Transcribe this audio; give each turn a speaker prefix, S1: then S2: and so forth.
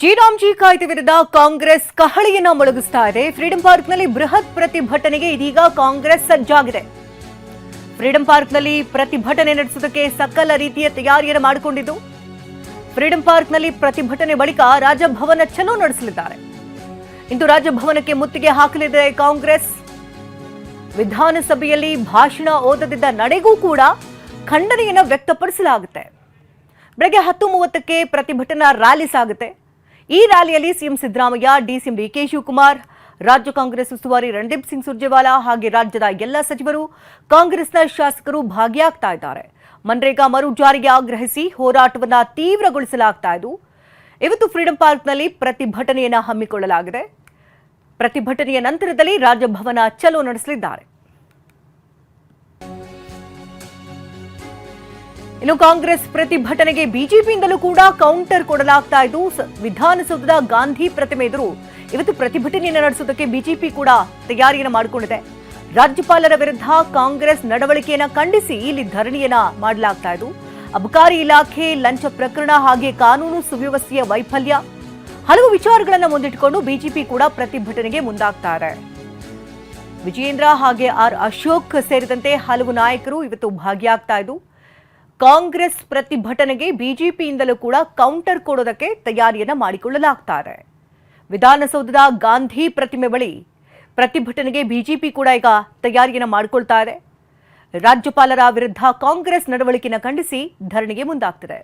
S1: G ಕಾಯ್ದೆ ವಿರುದ್ಧ ಕಾಂಗ್ರೆಸ್ ಕಹಳೆಯನ್ನ ಮೊಳಗಿಸ್ತಾ ಇದೆ. ಫ್ರೀಡಂ ಪಾರ್ಕ್ನಲ್ಲಿ ಬೃಹತ್ ಪ್ರತಿಭಟನೆಗೆ ಇದೀಗ ಕಾಂಗ್ರೆಸ್ ಸಜ್ಜಾಗಿದೆ. ಫ್ರೀಡಂ ಪಾರ್ಕ್ನಲ್ಲಿ ಪ್ರತಿಭಟನೆ ನಡೆಸುವುದಕ್ಕೆ ಸಕಲ ರೀತಿಯ ತಯಾರಿಯನ್ನು ಮಾಡಿಕೊಂಡಿದ್ದು, ಫ್ರೀಡಂ ಪಾರ್ಕ್ನಲ್ಲಿ ಪ್ರತಿಭಟನೆ ಬಳಿಕ ರಾಜಭವನ ಚಲೋ ನಡೆಸಲಿದ್ದಾರೆ. ಇಂದು ರಾಜಭವನಕ್ಕೆ ಮುತ್ತಿಗೆ ಹಾಕಲಿದೆ ಕಾಂಗ್ರೆಸ್. ವಿಧಾನಸಭೆಯಲ್ಲಿ ಭಾಷಣ ಓದದಿದ್ದ ನಡೆಗೂ ಕೂಡ ಖಂಡನೆಯನ್ನು ವ್ಯಕ್ತಪಡಿಸಲಾಗುತ್ತೆ. ಬೆಳಗ್ಗೆ 10:30ಕ್ಕೆ ಪ್ರತಿಭಟನಾ ರ್ಯಾಲಿ ಸಾಗುತ್ತೆ. ಈ ರ್ಯಾಲಿಯಲ್ಲಿ CM Siddaramaiah, DCM DK Shivakumar, ರಾಜ್ಯ ಕಾಂಗ್ರೆಸ್ ಉಸ್ತುವಾರಿ ರಣದೀಪ್ ಸಿಂಗ್ ಸುರ್ಜೇವಾಲಾ ಹಾಗೆ ರಾಜ್ಯದ ಎಲ್ಲ ಸಚಿವರು, ಕಾಂಗ್ರೆಸ್ನ ಶಾಸಕರು ಭಾಗಿಯಾಗ್ತಾ ಇದ್ದಾರೆ. ಮನ್ರೇಗಾ ಮರು ಜಾರಿಗೆ ಆಗ್ರಹಿಸಿ ಹೋರಾಟವನ್ನು ತೀವ್ರಗೊಳಿಸಲಾಗ್ತಾ ಇದ್ದು, ಇವತ್ತು ಫ್ರೀಡಂ ಪಾರ್ಕ್ನಲ್ಲಿ ಪ್ರತಿಭಟನೆಯನ್ನು ಹಮ್ಮಿಕೊಳ್ಳಲಾಗಿದೆ. ಪ್ರತಿಭಟನೆಯ ನಂತರದಲ್ಲಿ ರಾಜಭವನ ಚಲೋ ನಡೆಸಲಿದ್ದಾರೆ. ಇನ್ನು ಕಾಂಗ್ರೆಸ್ ಪ್ರತಿಭಟನೆಗೆ ಬಿಜೆಪಿಯಿಂದಲೂ ಕೂಡ ಕೌಂಟರ್ ಕೊಡಲಾಗ್ತಾ ಇದ್ದು, ವಿಧಾನಸೌಧದ ಗಾಂಧಿ ಪ್ರತಿಮೆ ಎದುರು ಇವತ್ತು ಪ್ರತಿಭಟನೆಯನ್ನು ನಡೆಸುವುದಕ್ಕೆ ಬಿಜೆಪಿ ಕೂಡ ತಯಾರಿಯನ್ನು ಮಾಡಿಕೊಂಡಿದೆ. ರಾಜ್ಯಪಾಲರ ವಿರುದ್ಧ ಕಾಂಗ್ರೆಸ್ ನಡವಳಿಕೆಯನ್ನ ಖಂಡಿಸಿ ಇಲ್ಲಿ ಧರಣಿಯನ್ನ ಮಾಡಲಾಗ್ತಾ ಇದ್ದು, ಅಬಕಾರಿ ಇಲಾಖೆ ಲಂಚ ಪ್ರಕರಣ ಹಾಗೆ ಕಾನೂನು ಸುವ್ಯವಸ್ಥೆಯ ವೈಫಲ್ಯ ಹಲವು ವಿಚಾರಗಳನ್ನು ಮುಂದಿಟ್ಟುಕೊಂಡು ಬಿಜೆಪಿ ಕೂಡ ಪ್ರತಿಭಟನೆಗೆ ಮುಂದಾಗ್ತಾರೆ. ವಿಜಯೇಂದ್ರ ಹಾಗೆ ಆರ್ ಅಶೋಕ್ ಸೇರಿದಂತೆ ಹಲವು ನಾಯಕರು ಇವತ್ತು ಭಾಗಿಯಾಗ್ತಾ ಇದ್ದು, ಕಾಂಗ್ರೆಸ್ ಪ್ರತಿಭಟನೆಗೆ ಬಿಜೆಪಿಯಿಂದಲೂ ಕೂಡ ಕೌಂಟರ್ ಕೊಡೋದಕ್ಕೆ ತಯಾರಿಯನ್ನ ಮಾಡಿಕೊಳ್ಳಲಾಗ್ತಾರೆ. ವಿಧಾನಸೌಧದ ಗಾಂಧಿ ಪ್ರತಿಮೆ ಬಳಿ ಪ್ರತಿಭಟನೆಗೆ ಬಿಜೆಪಿ ಕೂಡ ಈಗ ತಯಾರಿಯನ್ನ ಮಾಡಿಕೊಳ್ತಾ ಇದೆ. ರಾಜ್ಯಪಾಲರ ವಿರುದ್ಧ ಕಾಂಗ್ರೆಸ್ ನಡವಳಿಕೆಯನ್ನು ಖಂಡಿಸಿ ಧರಣಿಗೆ ಮುಂದಾಗ್ತಿದೆ.